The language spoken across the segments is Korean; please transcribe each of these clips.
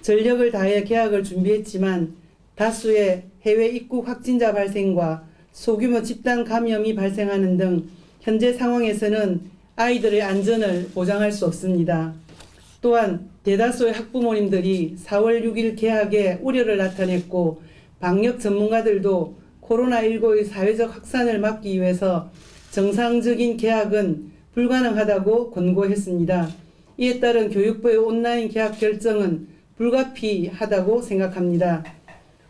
전력을 다해 개학을 준비했지만 다수의 해외 입국 확진자 발생과 소규모 집단 감염이 발생하는 등 현재 상황에서는 아이들의 안전을 보장할 수 없습니다. 또한 대다수의 학부모님들이 4월 6일 개학에 우려를 나타냈고 방역 전문가들도 코로나19의 사회적 확산을 막기 위해서 정상적인 개학은 불가능하다고 권고했습니다. 이에 따른 교육부의 온라인 개학 결정은 불가피하다고 생각합니다.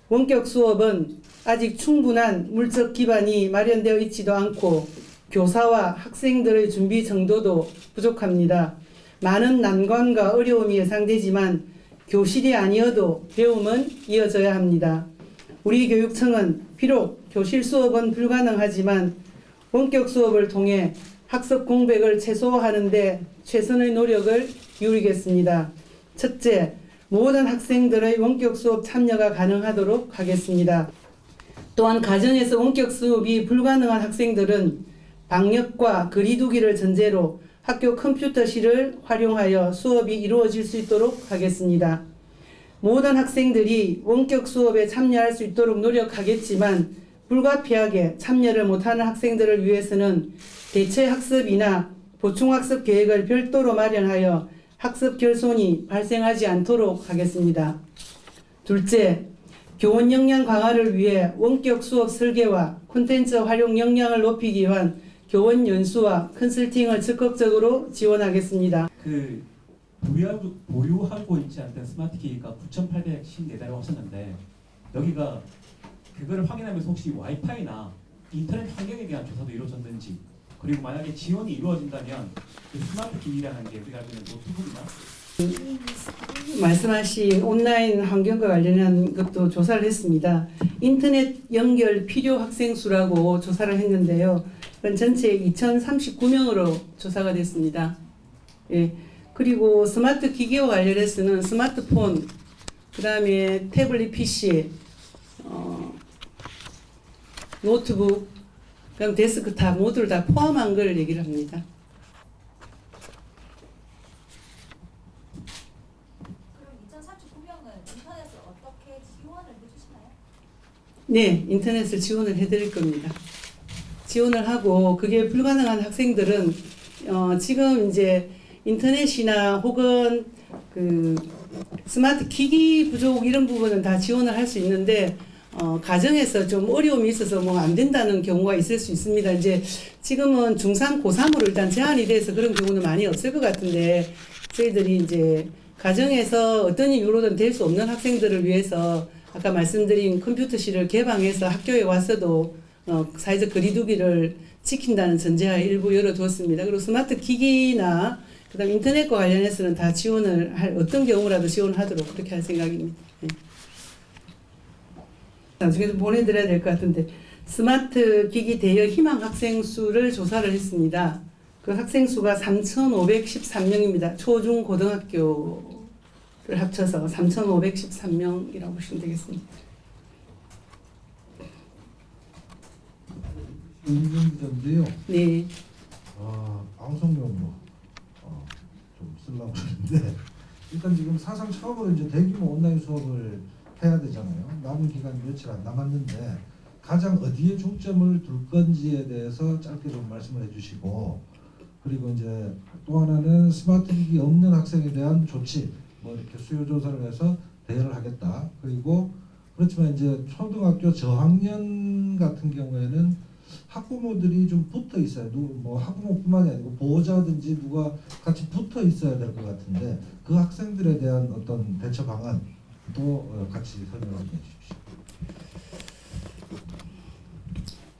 원격 수업은 아직 충분한 물적 기반이 마련되어 있지도 않고 교사와 학생들의 준비 정도도 부족합니다. 많은 난관과 어려움이 예상되지만 교실이 아니어도 배움은 이어져야 합니다. 우리 교육청은 비록 교실 수업은 불가능하지만 원격 수업을 통해 학습 공백을 최소화하는 데 최선의 노력을 기울이겠습니다. 첫째, 모든 학생들의 원격 수업 참여가 가능하도록 하겠습니다. 또한 가정에서 원격 수업이 불가능한 학생들은 방역과 거리두기를 전제로 학교 컴퓨터실을 활용하여 수업이 이루어질 수 있도록 하겠습니다. 모든 학생들이 원격 수업에 참여할 수 있도록 노력하겠지만 불가피하게 참여를 못하는 학생들을 위해서는 대체 학습이나 보충학습 계획을 별도로 마련하여 학습 결손이 발생하지 않도록 하겠습니다. 둘째, 교원 역량 강화를 위해 원격 수업 설계와 콘텐츠 활용 역량을 높이기 위한 교원 연수와 컨설팅을 적극적으로 지원하겠습니다. 보유하고 있지 않던 스마트 기기가 9,854대라고 하셨는데 여기가 그거를 확인하면서 혹시 와이파이나 인터넷 환경에 대한 조사도 이루어졌는지, 그리고 만약에 지원이 이루어진다면 그 스마트 기기라는 게 우리가 알고 있는 노트북이나 말씀하신 온라인 환경과 관련한 것도 조사를 했습니다. 인터넷 연결 필요 학생 수라고 조사를 했는데요. 그건 전체 2,039명으로 조사가 됐습니다. 예. 그리고 스마트 기기와 관련해서는 스마트폰, 그 다음에 태블릿 PC, 노트북, 그다음 데스크탑 모두를 다 포함한 걸 얘기를 합니다. 그럼 2,039명은 인터넷을 어떻게 지원을 해주시나요? 네, 인터넷을 지원을 해드릴 겁니다. 지원을 하고 그게 불가능한 학생들은 지금 이제 인터넷이나 혹은 그 스마트 기기 부족 이런 부분은 다 지원을 할 수 있는데 가정에서 좀 어려움이 있어서 뭐 안 된다는 경우가 있을 수 있습니다. 이제 지금은 중3, 고3으로 일단 제한이 돼서 그런 경우는 많이 없을 것 같은데 저희들이 이제 가정에서 어떤 이유로든 될 수 없는 학생들을 위해서 아까 말씀드린 컴퓨터실을 개방해서 학교에 와서도 사회적 거리두기를 지킨다는 전제하에 일부 열어두었습니다. 그리고 스마트 기기나 그다음 인터넷과 관련해서는 다 지원을 할 어떤 경우라도 지원을 하도록 그렇게 할 생각입니다. 네. 나중에 좀 보내드려야 될 것 같은데 스마트 기기 대여 희망 학생 수를 조사를 했습니다. 그 학생 수가 3,513명입니다. 초중 고등학교를 합쳐서 3,513명이라고 보시면 되겠습니다. 인근인데요. 네. 방송용으로 좀 쓰려고 그러는데 일단 지금 사상 처음으로 이제 대규모 온라인 수업을 해야 되잖아요. 남은 기간이 며칠 안 남았는데 가장 어디에 중점을 둘 건지에 대해서 짧게 좀 말씀을 해주시고, 그리고 이제 또 하나는 스마트 기기 없는 학생에 대한 조치, 뭐 이렇게 수요 조사를 해서 대여를 하겠다. 그리고 그렇지만 이제 초등학교 저학년 같은 경우에는 학부모들이 좀 붙어 있어야, 뭐 학부모뿐만이 아니고 보호자든지 누가 같이 붙어 있어야 될 것 같은데 그 학생들에 대한 어떤 대처 방안도 같이 설명해 주십시오.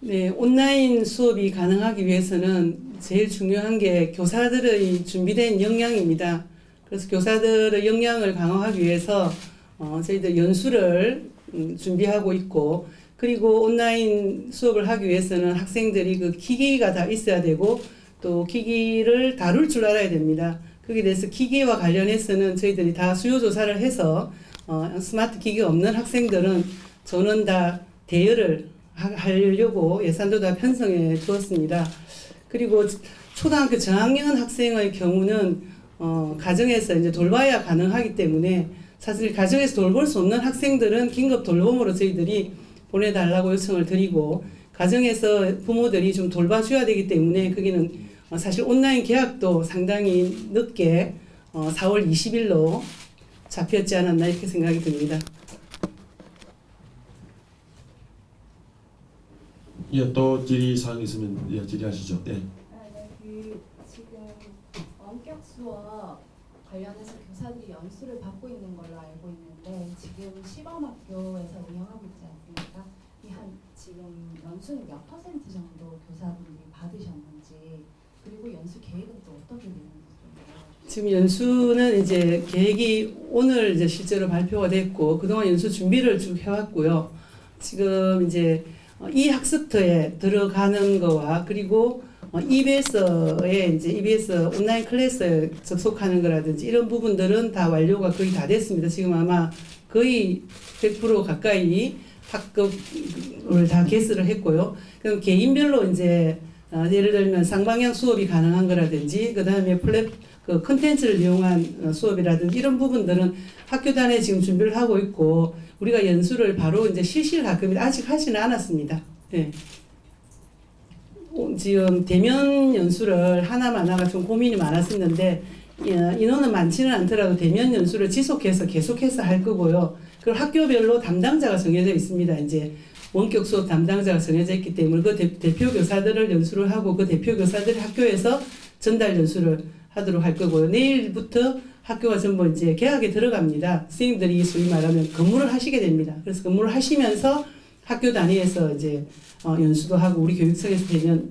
네, 온라인 수업이 가능하기 위해서는 제일 중요한 게 교사들의 준비된 역량입니다. 그래서 교사들의 역량을 강화하기 위해서 저희들 연수를 준비하고 있고, 그리고 온라인 수업을 하기 위해서는 학생들이 그 기기가 다 있어야 되고 또 기기를 다룰 줄 알아야 됩니다. 거기에 대해서 기기와 관련해서는 저희들이 다 수요 조사를 해서 스마트 기기가 없는 학생들은 저는 다 대여를 하려고 예산도 다 편성해 두었습니다. 그리고 초등학교 저학년 학생의 경우는 가정에서 이제 돌봐야 가능하기 때문에 사실 가정에서 돌볼 수 없는 학생들은 긴급 돌봄으로 저희들이 보내달라고 요청을 드리고 가정에서 부모들이 좀 돌봐줘야 되기 때문에 거기는 사실 온라인 계약도 상당히 늦게 4월 20일로 잡혔지 않았나 이렇게 생각이 듭니다. 예, 또 질의사항 있으면 예, 질의하시죠. 예. 지금 원격 수업 관련해서 교사들이 연수를 받고 있는 걸로 알고 있는데 지금 시범학교에서 운영하고 있지 않습니까? 지금 연수는 몇 퍼센트 정도 교사분들이 받으셨는지 그리고 연수 계획은 또 어떻게 되는지 좀 알려주세요. 지금 연수는 이제 계획이 오늘 이제 실제로 발표가 됐고 그동안 연수 준비를 쭉 해왔고요. 지금 이제 이 학습터에 들어가는 거와 그리고 EBS에 이제 EBS 온라인 클래스에 접속하는 거라든지 이런 부분들은 다 완료가 거의 다 됐습니다. 지금 아마 거의 100% 가까이 학급을 다 개설을 했고요. 그럼 개인별로 이제 예를 들면 쌍방향 수업이 가능한 거라든지 그다음에 그 컨텐츠를 이용한 수업이라든지 이런 부분들은 학교 단에 지금 준비를 하고 있고 우리가 연수를 바로 이제 실시를 할 겁니다. 아직 하지는 않았습니다. 네. 지금 대면 연수를 하나가 좀 고민이 많았었는데 인원은 많지는 않더라도 대면 연수를 지속해서 계속해서 할 거고요. 그리고 학교별로 담당자가 정해져 있습니다. 이제 원격 수업 담당자가 정해져 있기 때문에 그 대표 교사들을 연수를 하고 그 대표 교사들이 학교에서 전달 연수를 하도록 할 거고요. 내일부터 학교가 전부 이제 개학에 들어갑니다. 선생님들이 소위 말하면 근무를 하시게 됩니다. 그래서 근무를 하시면서 학교 단위에서 이제 연수도 하고 우리 교육청에서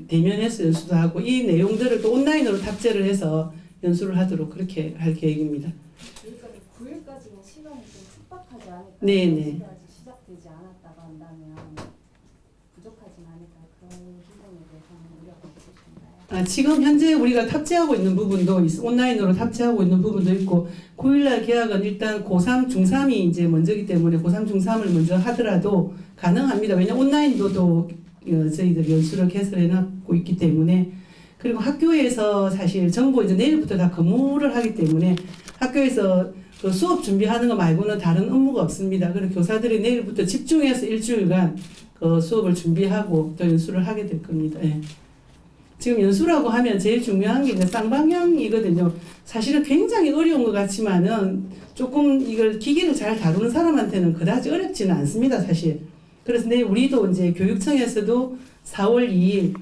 대면해서 연수도 하고 이 내용들을 또 온라인으로 탑재를 해서 연수를 하도록 그렇게 할 계획입니다. 그러니까 9일까지는 시간이 좀 촉박하지 않을까? 네네. 아직 시작되지 않았다고 한다면 부족하진 않을까? 그런 부분에 대해서는 우려가 있으신가요? 지금 현재 우리가 탑재하고 있는 부분도 온라인으로 탑재하고 있는 부분도 있고 9일날 계약은 일단 고3, 중3이 이제 먼저기 때문에 고3, 중3을 먼저 하더라도 가능합니다. 왜냐하면 온라인도 저희들이 연수를 개설해놨고 있기 때문에 그리고 학교에서 사실 전부 이제 내일부터 다 근무를 하기 때문에 학교에서 그 수업 준비하는 거 말고는 다른 업무가 없습니다. 그래서 교사들이 내일부터 집중해서 일주일간 그 수업을 준비하고 또 연수를 하게 될 겁니다. 예. 지금 연수라고 하면 제일 중요한 게 이제 쌍방향이거든요. 사실은 굉장히 어려운 것 같지만은 조금 이걸 기기를 잘 다루는 사람한테는 그다지 어렵지는 않습니다, 사실. 그래서 우리도 이제 교육청에서도 4월 2일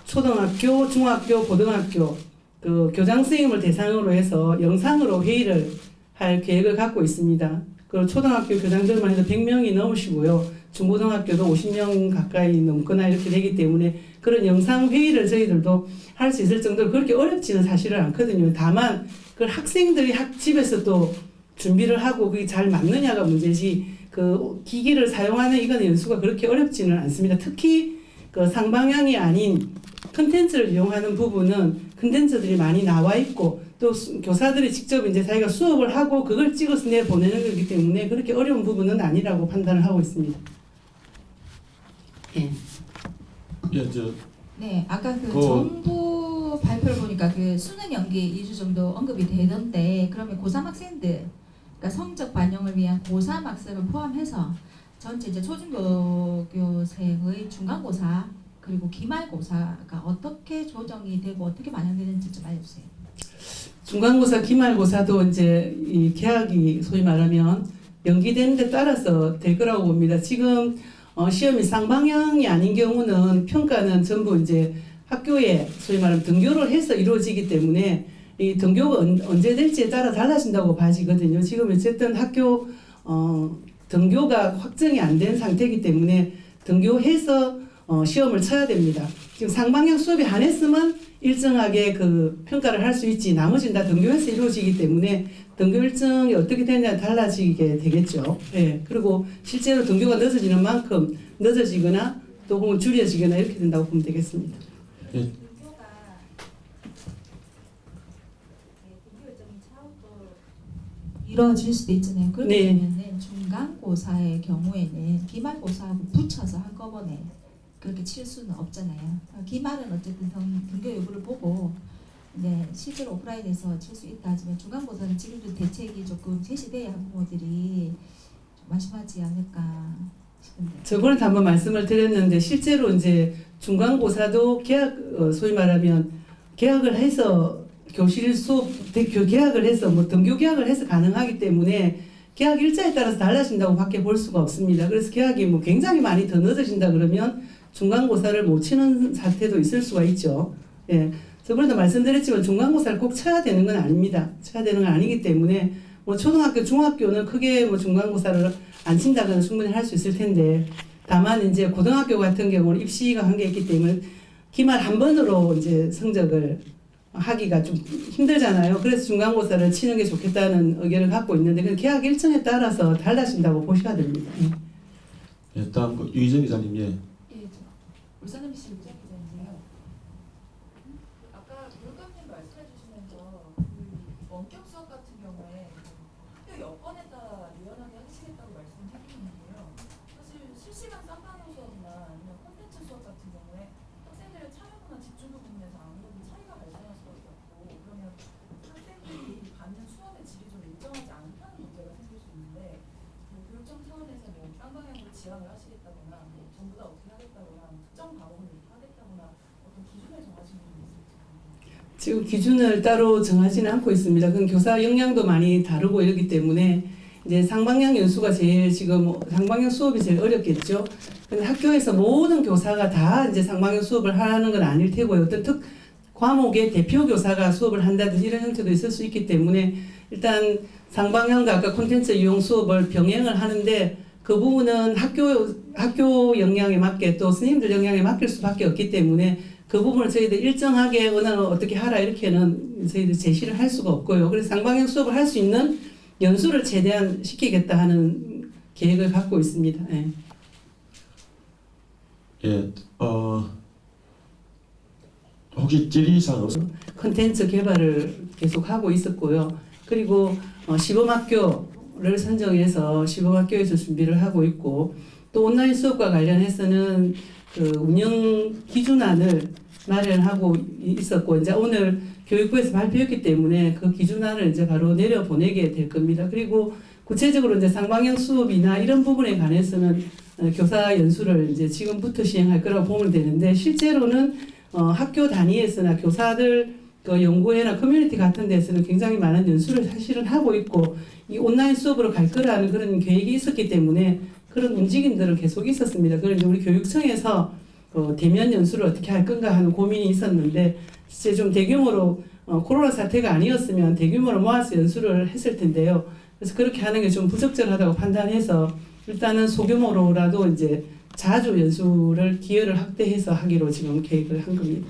초등학교, 중학교, 고등학교 그 교장 선생님을 대상으로 해서 영상으로 회의를 할 계획을 갖고 있습니다. 그리고 초등학교 교장들만 해도 100명이 넘으시고요. 중고등학교도 50명 가까이 넘거나 이렇게 되기 때문에 그런 영상 회의를 저희들도 할 수 있을 정도로 그렇게 어렵지는 사실은 않거든요. 다만 그 학생들이 집에서 또 준비를 하고 그게 잘 맞느냐가 문제지 그 기기를 사용하는 이건 연수가 그렇게 어렵지는 않습니다. 특히 그 상방향이 아닌 컨텐츠를 이용하는 부분은 컨텐츠들이 많이 나와 있고 또 교사들이 직접 이제 자기가 수업을 하고 그걸 찍어서 내보내는 거기 때문에 그렇게 어려운 부분은 아니라고 판단을 하고 있습니다. 예. 예, 저 네, 아까 그 정부 발표를 보니까 그 수능 연기 2주 정도 언급이 되던데 그러면 고3 학생들 그러니까 성적 반영을 위한 고3 학생을 포함해서 전체 이제 초중고교생의 중간고사 그리고 기말고사가 어떻게 조정이 되고 어떻게 반영되는지 좀 알려주세요. 중간고사, 기말고사도 이제 이 개학이 소위 말하면 연기되는 데 따라서 될 거라고 봅니다. 지금 시험이 쌍방향이 아닌 경우는 평가는 전부 이제 학교에 소위 말하면 등교를 해서 이루어지기 때문에 이 등교가 언제 될지에 따라 달라진다고 봐지거든요. 지금 어쨌든 학교 등교가 확정이 안 된 상태이기 때문에 등교해서 시험을 쳐야 됩니다. 지금 쌍방향 수업이 안 했으면 일정하게 그 평가를 할 수 있지 나머지는 다 등교해서 이루어지기 때문에 등교 일정이 어떻게 되느냐에 달라지게 되겠죠. 예. 그리고 실제로 등교가 늦어지는 만큼 늦어지거나 또 혹은 줄여지거나 이렇게 된다고 보면 되겠습니다. 예. 등교가 등교 일정이 차후로 이루어질 수도 있잖아요. 그렇게 네. 되면은 중간고사의 경우에는 기말고사하고 붙여서 한꺼번에 그렇게 칠 수는 없잖아요. 기말은 어쨌든 등교 여부를 보고 이제 실제로 오프라인에서 칠 수 있다 하지만 중간고사는 지금도 대책이 조금 제시돼야 학부모들이 좀 안심하지 않을까 싶은데. 저번에도 한번 말씀을 드렸는데 실제로 이제 중간고사도 소위 말하면 계약을 해서 교실 수업 계약을 해서 뭐 등교 계약을 해서 가능하기 때문에 계약 일자에 따라서 달라진다고 밖에 볼 수가 없습니다. 그래서 계약이 뭐 굉장히 많이 더 늦어진다 그러면 중간고사를 못 치는 사태도 있을 수가 있죠. 예. 저번에도 말씀드렸지만 중간고사를 꼭 쳐야 되는 건 아닙니다. 쳐야 되는 건 아니기 때문에 뭐 초등학교, 중학교는 크게 뭐 중간고사를 안 친다거나 충분히 할 수 있을 텐데 다만 이제 고등학교 같은 경우는 입시가 한계있기 때문에 기말 한 번으로 이제 성적을 하기가 좀 힘들잖아요. 그래서 중간고사를 치는 게 좋겠다는 의견을 갖고 있는데 그 계약 일정에 따라서 달라진다고 보셔야 됩니다. 예. 예, 다음 유희정 기자님. 예. 예, 울산 MBC 유정 기자인데요. 아까 교육감님 말씀해 주시면서 원격 수업 같은 경우에 학교 여건에 따라 유연하게 하시겠다고 말씀해주셨는데요. 사실 실시간 쌍방향 수업이나 아니면 콘텐츠 수업 같은 경우에 학생들의 참여도나 집중도 부분에서 아무래도 차이가 발생할 수밖에 없고 그러면 학생들이 받는 수업의 질이 좀 일정하지 않다는 문제가 생길 수 있는데 뭐 교육청 차원에서 뭐 쌍방향으로 지원을 하시겠다거나 뭐 전부 다 어떻게 하겠다거나 특정 과목을 이렇게 하겠다거나 어떤 기준을 정하시는 게 있을지. 지금 기준을 따로 정하지는 않고 있습니다. 그건 교사 역량도 많이 다르고 이러기 때문에 이제 상방향 연수가 제일 지금 상방향 수업이 제일 어렵겠죠. 근데 학교에서 모든 교사가 다 이제 상방향 수업을 하는 건 아닐 테고요. 어떤 특 과목의 대표 교사가 수업을 한다든지 이런 형태도 있을 수 있기 때문에 일단 상방향과 아까 콘텐츠 이용 수업을 병행을 하는데 그 부분은 학교 역량에 맞게 또 선생님들 역량에 맡길 수밖에 없기 때문에 그 부분을 저희들 일정하게 어떻게 하라 이렇게는 저희들 제시를 할 수가 없고요. 그래서 상방향 수업을 할 수 있는 연수를 최대한 시키겠다 하는 계획을 갖고 있습니다. 예. 예. 혹시 질의사항 콘텐츠 개발을 계속 하고 있었고요. 그리고 시범학교를 선정해서 시범학교에서 준비를 하고 있고 또 온라인 수업과 관련해서는 그 운영 기준안을 마련하고 있었고 이제 오늘 교육부에서 발표했기 때문에 그 기준안을 이제 바로 내려보내게 될 겁니다. 그리고 구체적으로 이제 상방향 수업이나 이런 부분에 관해서는 교사 연수를 이제 지금부터 시행할 거라고 보면 되는데 실제로는 학교 단위에서나 교사들 그 연구회나 커뮤니티 같은 데서는 굉장히 많은 연수를 사실은 하고 있고 이 온라인 수업으로 갈 거라는 그런 계획이 있었기 때문에 그런 움직임들은 계속 있었습니다. 그런데 우리 교육청에서 대면 연수를 어떻게 할 건가 하는 고민이 있었는데 이제 좀 대규모로 코로나 사태가 아니었으면 대규모로 모아서 연수를 했을 텐데요. 그래서 그렇게 하는 게 좀 부적절하다고 판단해서 일단은 소규모로라도 이제 자주 연수를 기여를 확대해서 하기로 지금 계획을 한 겁니다.